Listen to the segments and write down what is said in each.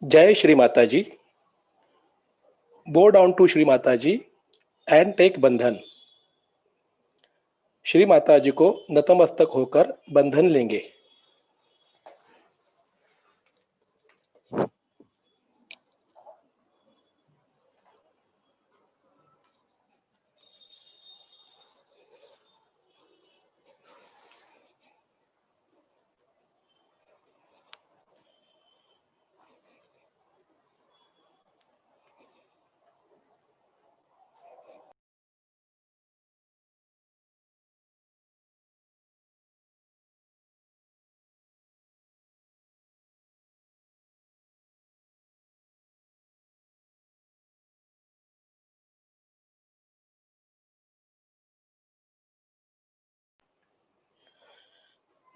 Jai Shri Mataji. Bow down to Shri Mataji and take बंधन. श्री माताजी को नतमस्तक होकर बंधन लेंगे.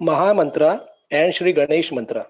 महामंत्रा and Shri Ganesh Mantra.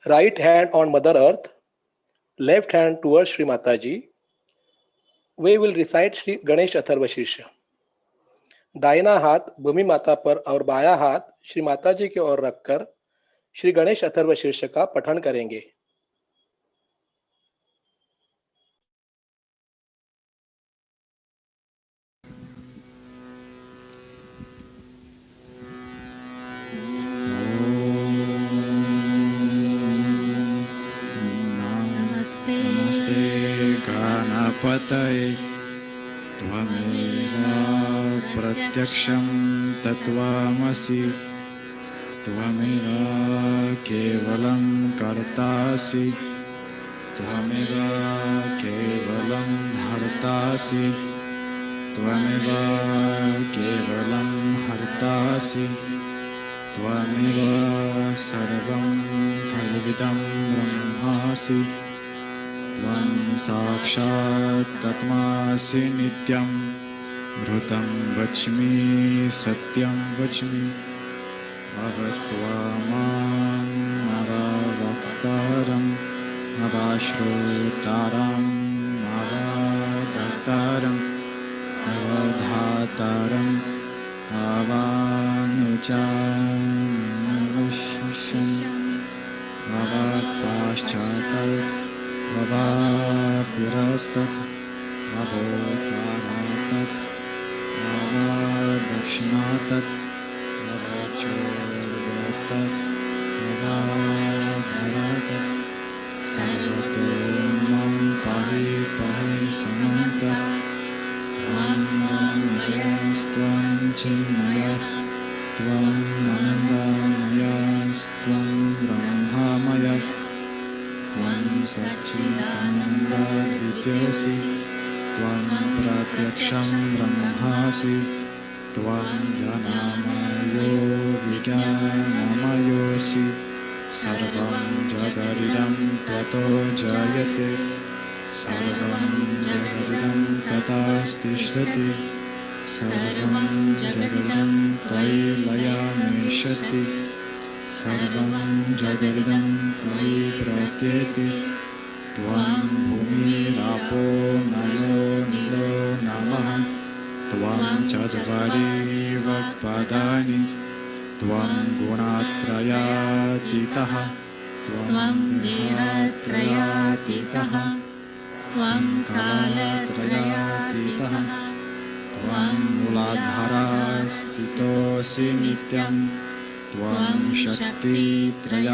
Right hand on Mother Earth, left hand towards Sri Mataji. We will recite Sri Ganesh Atharva Shirsha. दाहिना हाथ भूमि माता पर और बायां हाथ श्री माता जी की ओर रखकर श्री गणेश अथर्व शीर्ष का पठन करेंगे। नमस्ते गणपतये त्वमेव प्रत्यक्षं तत्त्वमसि त्वमेव केवलं कर्तासि त्वमेव केवलं हर्तासि त्वमेव केवलं हर्तासि त्वमेव सर्वं खल्विदं ब्रह्मासि त्वं साक्षात् तत्त्वमसि नित्यं ऋतं वच्मि सत्यं वच्मि अवत्वमाम् अववक्तारम् अवाश्रोतारम् अवदत्तारम् अवधातारम् अवानुचानवशिष्यम् अवपाश्चातत् अवापुरस्तत् अवोत्तरातत् अवदक्षिणातत् अवचोर्वतत् अवाधरातत् सर्वतो मां पाहि पाहि समन्तत् त्वं मयस्त्वं चिन्मयः त्वं आनन्दमयस्त्वं ब्रह्ममयः त्वं सच्चिदानन्दविद्योऽसि त्वं प्रत्यक्षं ब्रह्मासि त्वं ज्ञानमयो विज्ञानमयोऽसि सर्वं जगदिदं ततो जायते सर्वं जगदिदं ततस्तिष्ठति सर्वं जगदिदं त्वयि लयमेष्यति सर्वं जगदिदं त्वयि प्रत्येति त्वं भूमिरापो नलो नीलो नमः त्वं चत्वारिवक्पदानि त्वं गुणत्रयातीतः त्वं देहत्रयातीतः त्वं कालत्रयातीतः त्वं मूलाधारस्थितोऽसि नित्यं त्वं शक्तित्रयात्मकः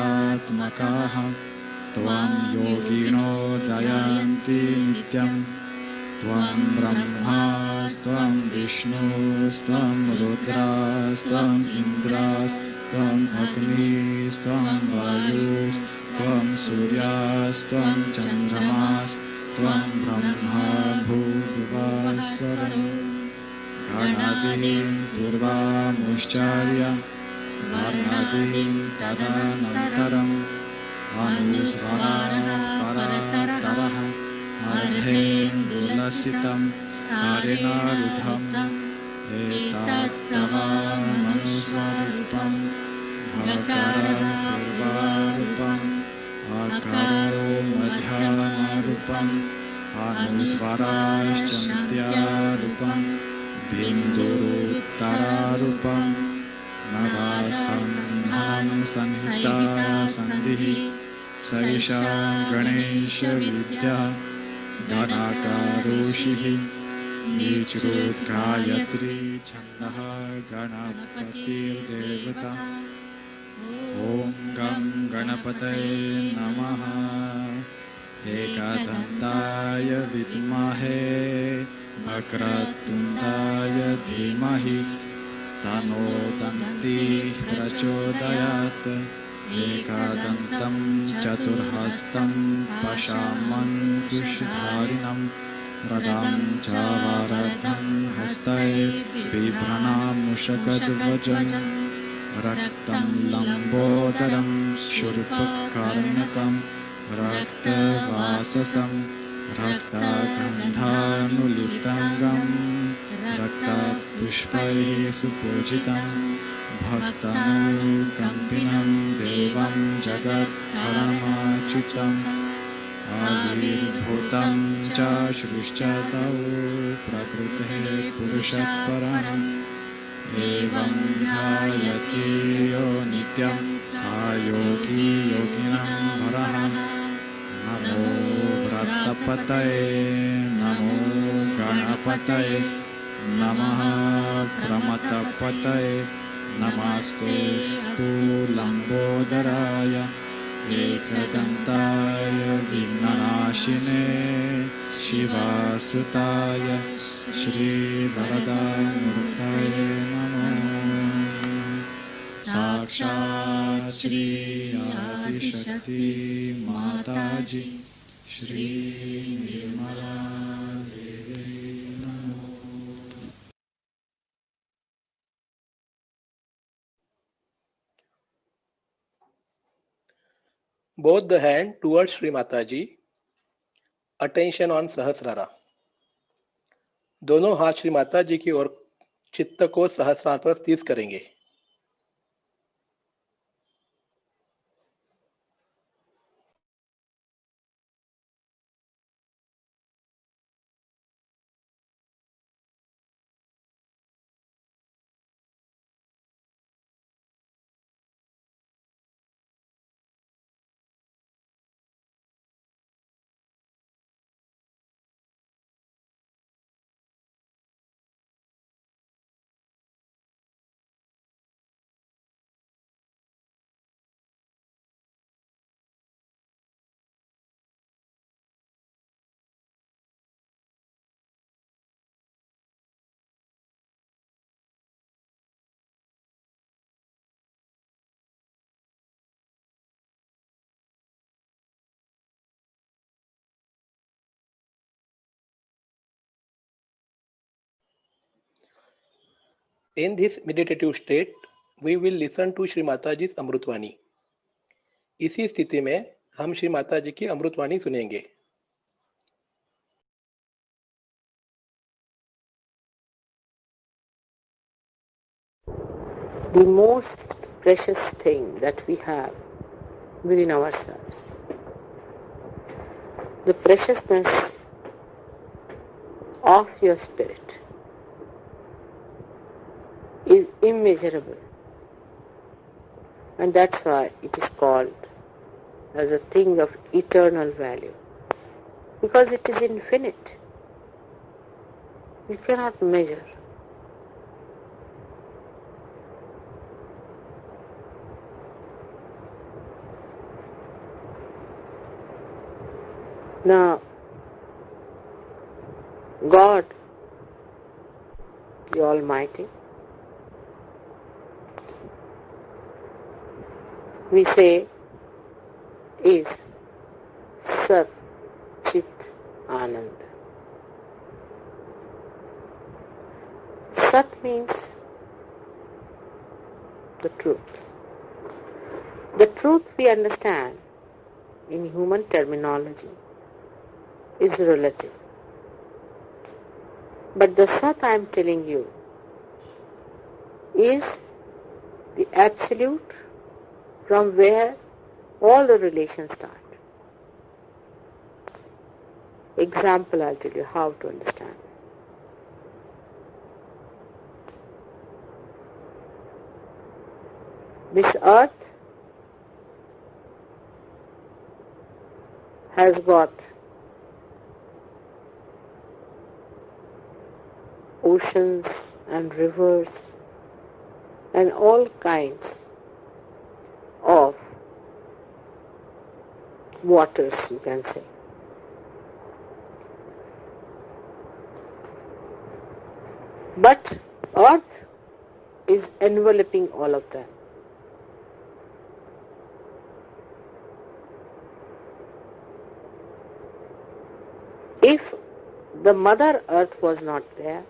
त्वं योगिनो दयान्ति नित्यं त्वं ब्रह्मास्त्वं विष्णुस्त्वं रुद्रास्त्वम् इन्द्रास्त्वम् अग्निस्त्वं वायुस्त्वं सूर्यास्त्वं चन्द्रमास्त्वं ब्रह्मा भूर्भुवस्वरो गणादिं पूर्वमुच्चार्य वर्णादिं तदनन्तरम् अनुस्वारः परतरः अर्धेन्दुलसितं तारेणारुद्धम् एतत्तवामनुस्वरूपं धकारपूर्वारूपम् आकारो मध्यमरूपम् अनुस्वाराश्चन्त्यारूपम् बिन्दुरुत्तरारूपम् नवासन्धानं संहिता सन्धिः सैषा गणेशविद्या गणाकारोषिः नीचोद्गायत्री छन्दः गणपतिर्देवता ॐ गं गणपतये नमः एकदन्ताय विद्महे वक्रतुण्डाय धीमहि तन्नो दन्तिः प्रचोदयात् एकदन्तं चतुर्हस्तं पश्यामङ्कुशधारिणं रदं च वरदं हस्तये बिभ्रणामुशकध्वजं रक्तं लम्बोदरं शूर्पकर्णकं रक्तवाससं रक्तगन्धानुलिप्ताङ्गं रक्तपुष्पैः सुपूजितं भक्तानुकम्पिनं देवं जगत्कर्माच्युतम् आविर्भूतं च सृष्ट तौ प्रकृतेः पुरुषः परम् एवं ध्यायति यो नित्यं सा योगी योगिनं वरः नमो व्रतपतये नमो गणपतये नमः प्रमथपतये नमस्ते लम्बोदराय एकदन्ताय विघ्ननाशिने शिवासुताय श्रीवरदामूर्तये नमः साक्षात् श्री आदिशक्ति माताजी श्री निर्मला देवी नमः। Both the hand towards Sri Mataji. Attention on Sahasrara. दोनों हाथ श्री माता जी की ओर चित्त को सहस्रार पर स्थित करेंगे। In this meditative state, we will listen to Shri Mataji's Amrutwani. इसी स्थिति में हम श्री माता जी की अमृतवाणी सुनेंगे। The most precious thing that we have within ourselves, the preciousness of your spirit is immeasurable, and that's why it is called as a thing of eternal value, because it is infinite. You cannot measure. Now, God, the Almighty, we say, is Sat Chit Anand. Sat means the truth. The truth we understand in human terminology is relative. But the Sat I am telling you is the absolute from where all the relations start. Example, I'll tell you how to understand. This earth has got oceans and rivers and all kinds of waters, you can say. But earth is enveloping all of them. If the Mother Earth was not there,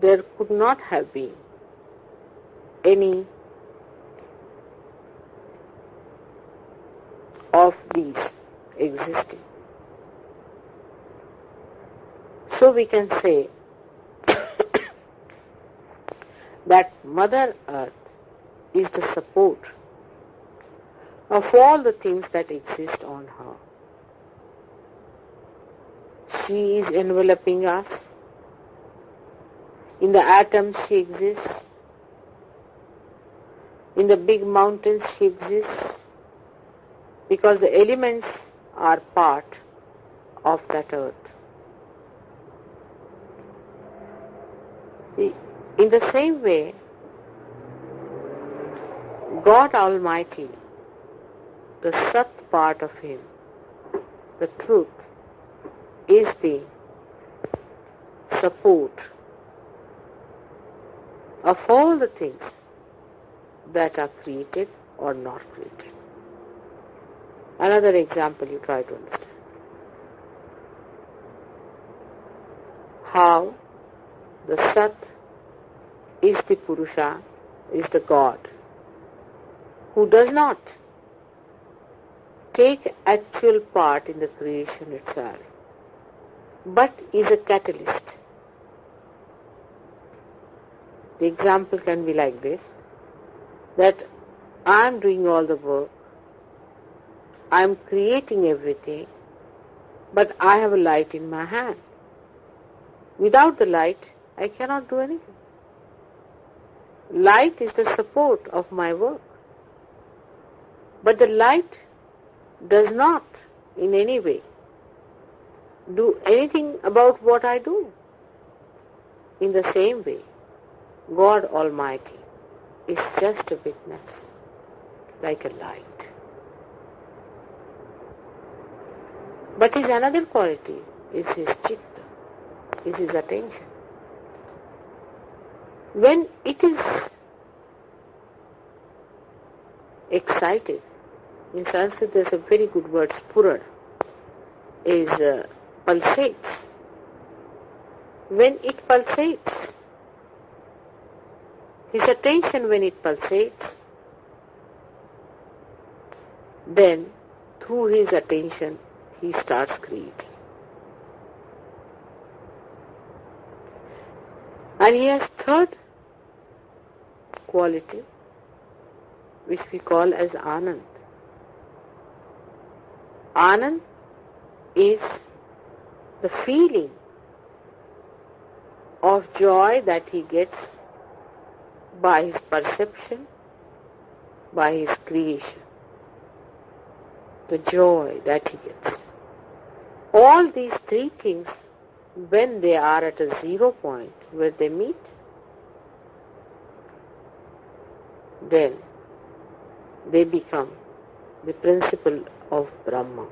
there could not have been any of these existing. So we can say that Mother Earth is the support of all the things that exist on her. She is enveloping us. In the atoms she exists. In the big mountains she exists. Because the elements are part of that earth. In the same way, God Almighty, the Sat part of Him, the truth, is the support of all the things that are created or not created. Another example you try to understand. How the Sat is the Purusha, is the God, who does not take actual part in the creation itself, but is a catalyst. The example can be like this, that I am doing all the work, I am creating everything, but I have a light in my hand. Without the light, I cannot do anything. Light is the support of my work. But the light does not in any way do anything about what I do. In the same way, God Almighty is just a witness, like a light. But his another quality is his chitta, is his attention. When it is excited, in Sanskrit there's a very good word, spurad, is pulsates. When it pulsates, his attention when it pulsates, then through his attention he starts creating. And he has third quality, which we call as Anand. Anand is the feeling of joy that he gets by his perception, by his creation. The joy that he gets. All these three things, when they are at a 0 point where they meet, then they become the principle of Brahma,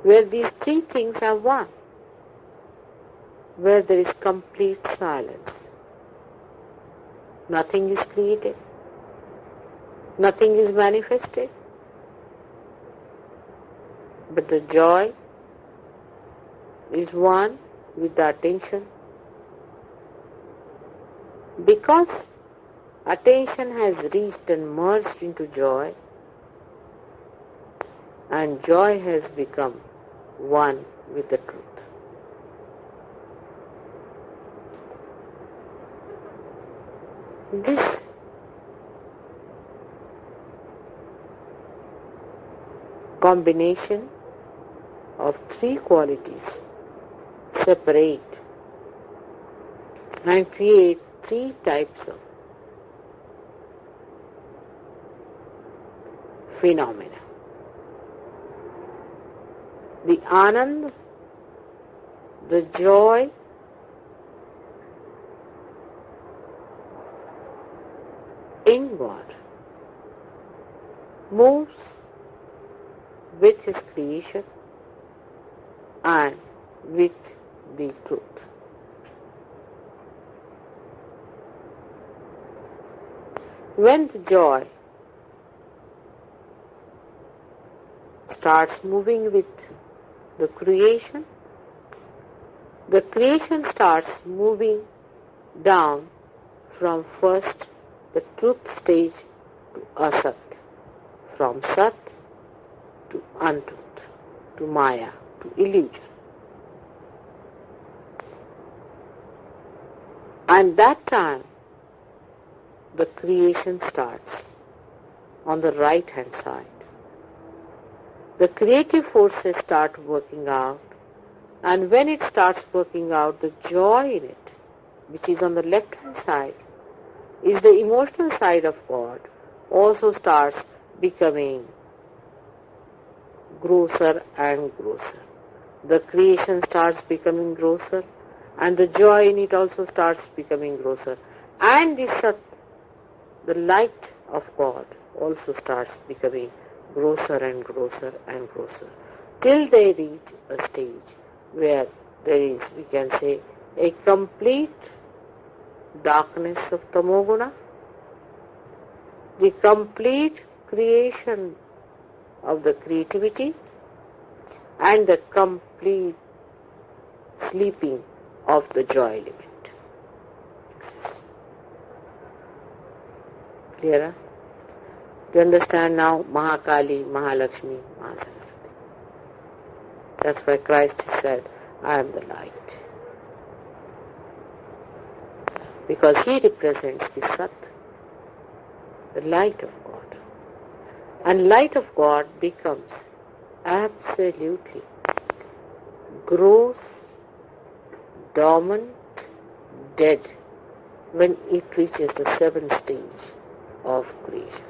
where these three things are one, where there is complete silence. Nothing is created, nothing is manifested, but the joy is one with the attention. Because attention has reached and merged into joy, and joy has become one with the truth. This combination of three qualities separate and create three types of phenomena. The Anand, the joy, in God, moves with his creation and with the truth. When the joy starts moving with the creation starts moving down from first the truth stage to asat, from sat to untruth, to maya, to illusion. And that time the creation starts on the right hand side. The creative forces start working out, and when it starts working out, the joy in it, which is on the left hand side, is the emotional side of God, also starts becoming grosser and grosser. The creation starts becoming grosser, and the joy in it also starts becoming grosser. And the light of God also starts becoming grosser and grosser and grosser, till they reach a stage where there is, we can say, a complete darkness of tamoguna, the complete creation of the creativity, and the complete sleeping of the joy element. Clearer? Do you understand now? Mahakali, Mahalakshmi, Mahasaraswati. That's why Christ said, I am the light. Because he represents the Sat, the light of God. And light of God becomes absolutely gross, dormant, dead when it reaches the seventh stage of creation.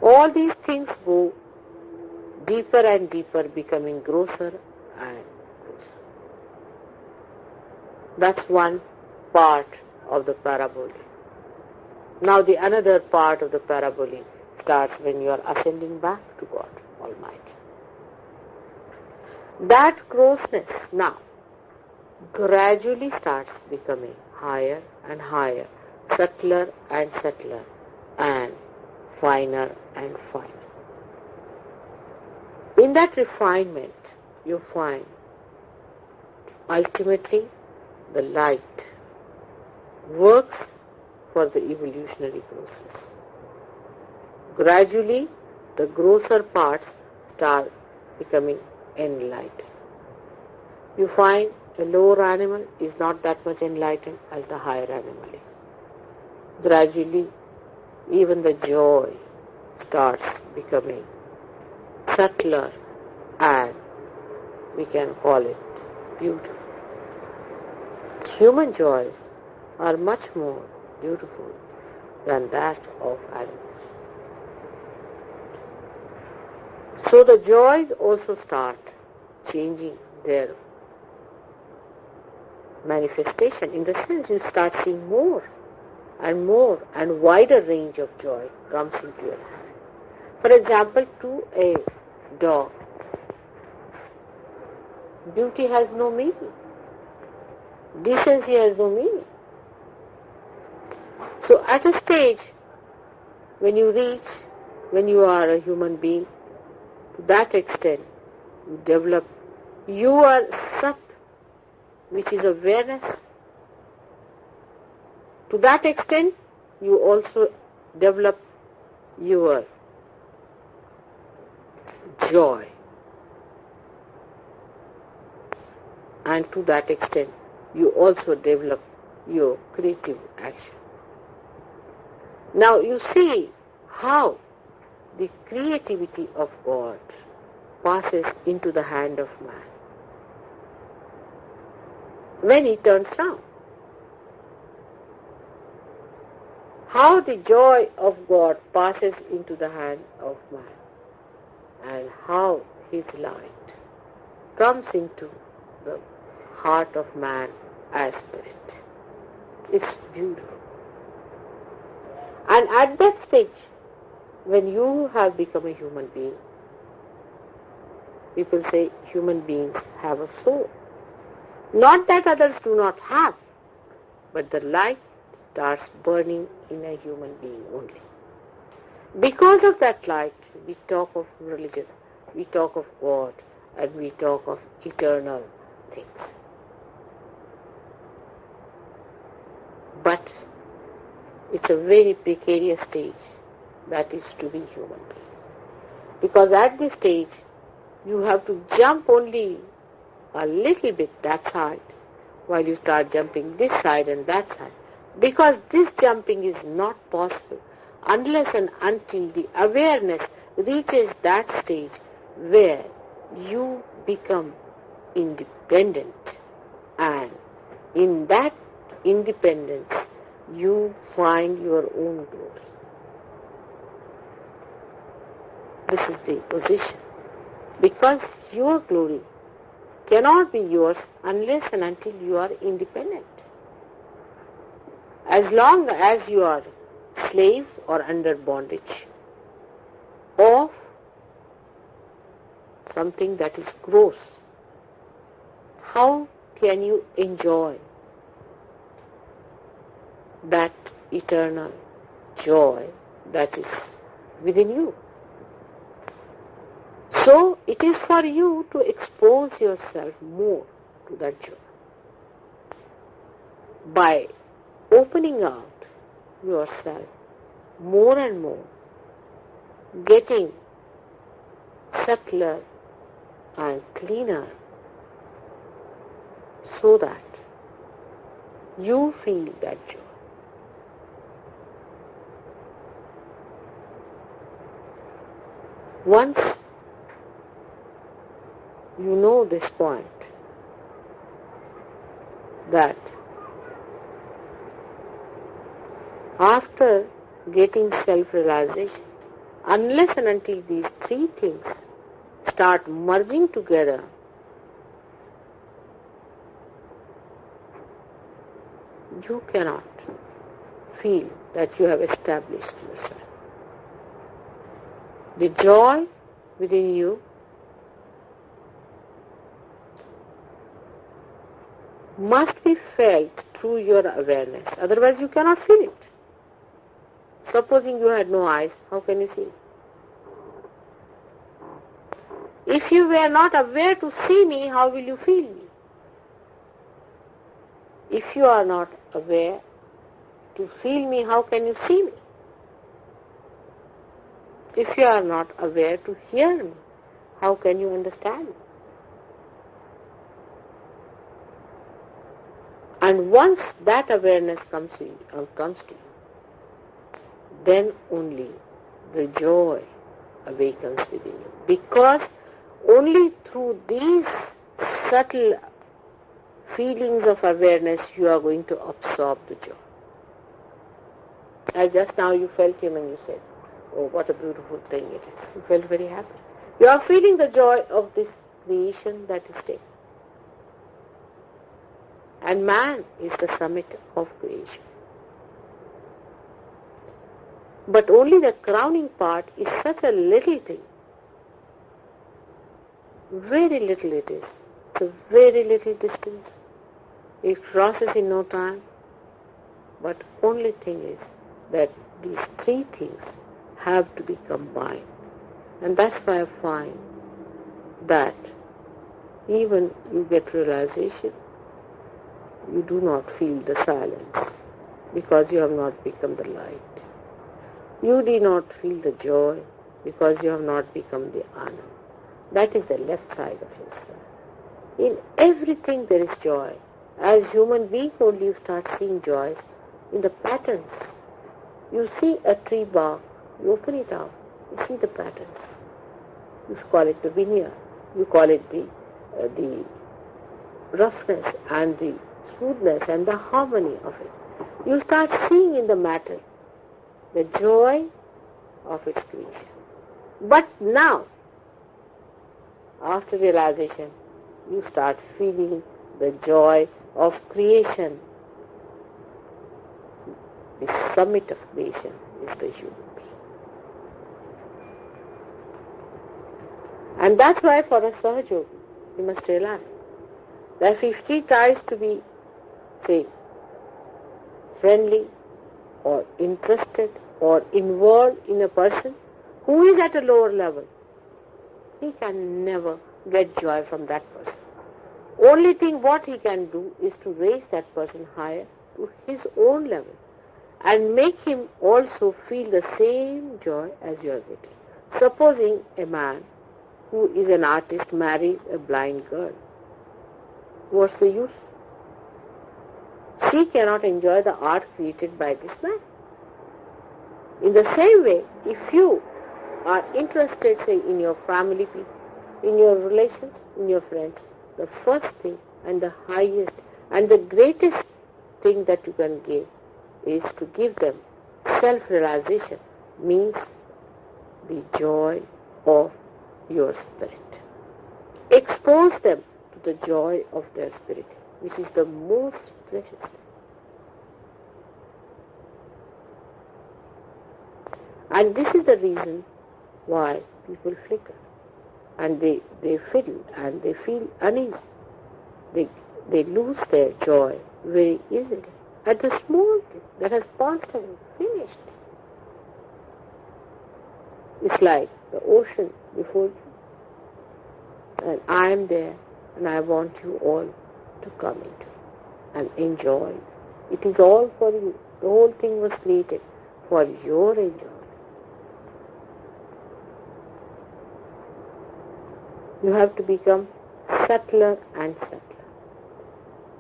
All these things go deeper and deeper, becoming grosser and grosser. That's one part of the parabole. Now the another part of the parabole starts when you are ascending back to God Almighty. That grossness now gradually starts becoming higher and higher, subtler and subtler, and finer and finer. In that refinement, you find ultimately the light works for the evolutionary process. Gradually, the grosser parts start becoming enlightened. You find a lower animal is not that much enlightened as the higher animal is. Gradually, even the joy starts becoming subtler, and we can call it beautiful. Human joys are much more beautiful than that of animals. So the joys also start changing their manifestation, in the sense you start seeing more and wider range of joy comes into your hand. For example, to a dog, beauty has no meaning. Decency has no meaning. So at a stage when you are a human being, to that extent you develop your Sat, which is awareness. To that extent you also develop your joy, and to that extent you also develop your creative action. Now you see how the creativity of God passes into the hand of man when he turns round. How the joy of God passes into the hand of man, and how his light comes into the heart of man as spirit. It's beautiful. And at that stage, when you have become a human being, people say human beings have a soul. Not that others do not have, but the light starts burning in a human being only. Because of that light, we talk of religion, we talk of God, and we talk of eternal things. But it's a very precarious stage, that is to be human beings. Because at this stage, you have to jump only a little bit that side, while you start jumping this side and that side. Because this jumping is not possible unless and until the awareness reaches that stage where you become independent, and in that independence you find your own glory. This is the position. Because your glory cannot be yours unless and until you are independent. As long as you are slaves or under bondage of something that is gross, how can you enjoy that eternal joy that is within you? So it is for you to expose yourself more to that joy by opening out yourself more and more, getting subtler and cleaner, so that you feel that joy. Once you know this point, that after getting self-realization, unless and until these three things start merging together, you cannot feel that you have established yourself. The joy within you must be felt through your awareness, otherwise you cannot feel it. Supposing you had no eyes, how can you see? If you were not aware to see me, how will you feel me? If you are not aware to feel me, how can you see me? If you are not aware to hear me, how can you understand me? And once that awareness comes to you, then only the joy awakens within you. Because only through these subtle feelings of awareness you are going to absorb the joy. As just now you felt him and you said, oh, what a beautiful thing it is. You felt very happy. You are feeling the joy of this creation that is taken. And man is the summit of creation. But only the crowning part is such a little thing. Very little it is. It's a very little distance. It crosses in no time. But only thing is that these three things have to be combined. And that's why I find that even you get realization, you do not feel the silence because you have not become the light. You do not feel the joy because you have not become the Anand. That is the left side of yourself. In everything there is joy. As human being only you start seeing joys in the patterns. You see a tree bark, you open it out, you see the patterns. You call it the veneer, you call it the roughness and the smoothness and the harmony of it. You start seeing in the matter the joy of its creation. But now, after realization, you start feeling the joy of creation. The summit of creation is the human being. And that's why for a Sahaja, you must realize that if he tries to be, say, friendly or interested or involved in a person who is at a lower level, he can never get joy from that person. Only thing what he can do is to raise that person higher to his own level and make him also feel the same joy as you are getting. Supposing a man who is an artist marries a blind girl, what's the use? she cannot enjoy the art created by this man. In the same way, if you are interested, say, in your family people, in your relations, in your friends, the first thing and the highest and the greatest thing that you can give is to give them self-realization, means the joy of your spirit. Expose them to the joy of their spirit, which is the most precious thing. And this is the reason why people flicker and they fiddle and they feel uneasy. They lose their joy very easily at the small thing that has passed away, finished. It's like the ocean before you, and I am there, and I want you all to come into and enjoy. It is all for you. The whole thing was created for your enjoyment. You have to become subtler and subtler.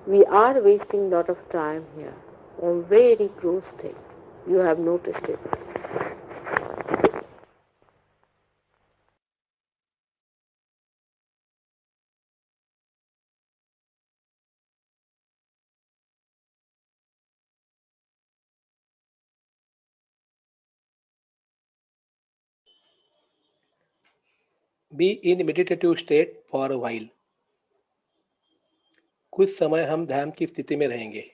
We are wasting a lot of time here on very gross things. You have noticed it. Be in meditative state for a while. कुछ समय हम ध्यान की स्थिति में रहेंगे.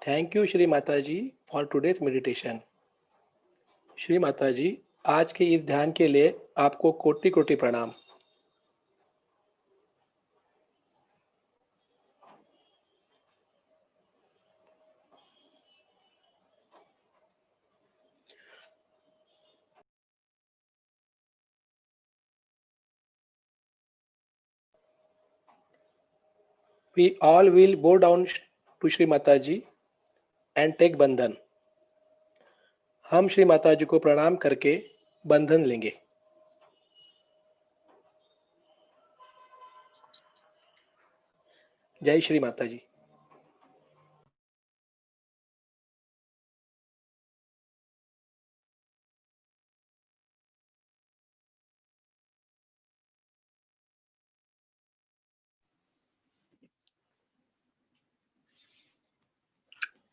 Thank you Shri माता जी for today's meditation. Shri माता जी, आज के इस ध्यान के लिए आपको कोटि कोटि प्रणाम। We all will bow down to Shri माता जी and take बंधन। हम श्री माता जी को प्रणाम करके बंधन लेंगे। जय श्री माता जी।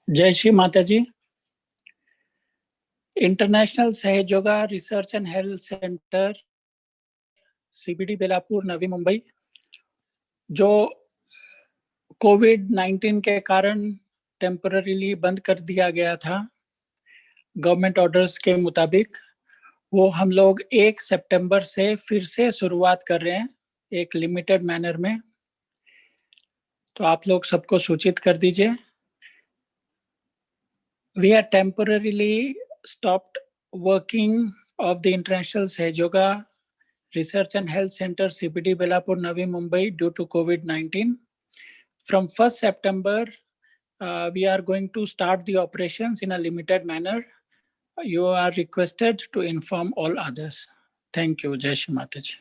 जय श्री माता ji. International Sahyoga research and health centre CBD Belapur Navi Mumbai, जो कोविड-19 के कारण टेम्पररीली बंद कर दिया गया था गवर्नमेंट ऑर्डर्स के मुताबिक, वो हम लोग 1 सितंबर से फिर से शुरुआत कर रहे हैं एक लिमिटेड मैनर में। तो आप लोग सबको सूचित कर दीजिए। We are temporarily stopped working of the International Sahaja Research and Health Center CPD Belapur Navi Mumbai due to COVID-19. From 1st September, we are going to start the operations in a limited manner. You are requested to inform all others. Thank you. Jai Shri Mataji.